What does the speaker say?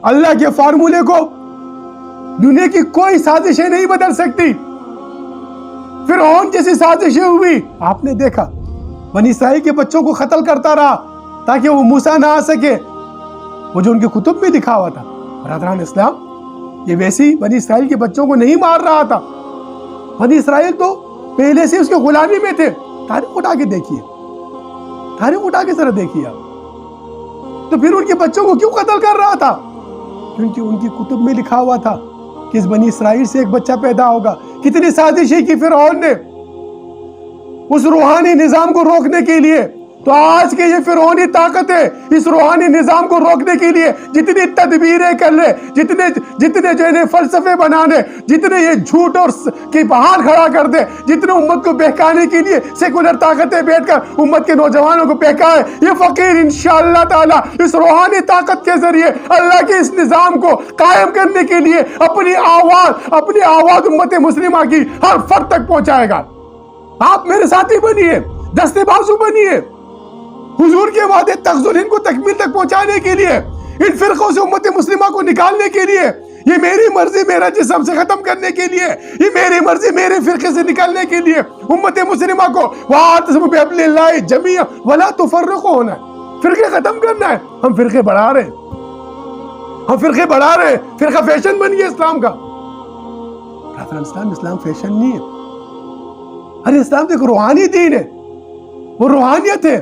اللہ کے فارمولے کو دنیا کی کوئی سازشیں نہیں بدل سکتی. فرعون جیسی سازشیں ہوئی, آپ نے دیکھا بنی اسرائیل کے بچوں کو قتل کرتا رہا تاکہ وہ موسیٰ نہ آ سکے, وہ جو ان کے کتب میں لکھا ہوا تھا. برادران اسلام, یہ ویسی بنی اسرائیل کے بچوں کو نہیں مار رہا تھا. بنی اسرائیل تو پہلے سے اس کے غلامی میں تھے. تاریخ اٹھا کے دیکھیے, تاریخ اٹھا کے ذرا دیکھیے آپ. تو پھر ان کے بچوں کو کیوں قتل کر رہا تھا؟ کیونکہ ان کی کتب میں لکھا ہوا تھا کہ اس بنی اسرائیل سے ایک بچہ پیدا ہوگا. کتنی سازشیں کی فرعون نے اس روحانی نظام کو روکنے کے لیے. تو آج کے یہ فرعونی طاقت ہے اس روحانی نظام کو روکنے کے لیے جتنی تدبیریں کر لے, جتنے جو انہیں فلسفے بنانے, جتنے یہ جھوٹ اور کی بہار کھڑا کر دے, جتنے امت کو بہکانے کے لیے سیکولر طاقتیں بیٹھ کر امت کے نوجوانوں کو بہکائے, یہ فقیر انشاءاللہ تعالی اس روحانی طاقت کے ذریعے اللہ کے اس نظام کو قائم کرنے کے لیے اپنی آواز امت مسلمہ کی ہر فرد تک پہنچائے گا. آپ میرے ساتھی بنیے, دستے بازو بنیے, حضور کے وعدے تغزل ہند کو تکمیل تک پہنچانے کے لیے, ان فرقوں سے امت مسلمہ کو نکالنے کے لیے, یہ میری مرضی میرا جسم سے ختم کرنے کے لیے, یہ میری مرضی میرے فرقے سے نکالنے کے لیے امت مسلمہ کو وَاعْتَصِمُوا بِحَبْلِ اللَّهِ جَمِيعًا وَلَا تُفَرِّقُوا ہونا ہے. فرقے ختم کرنا ہے. ہم فرقے بڑھا رہے ہیں, فرقہ فیشن بن گیا اسلام کا. اسلام فیشن نہیں ہے. ارے اسلام تو ایک روحانی دین ہے, وہ روحانیت ہے.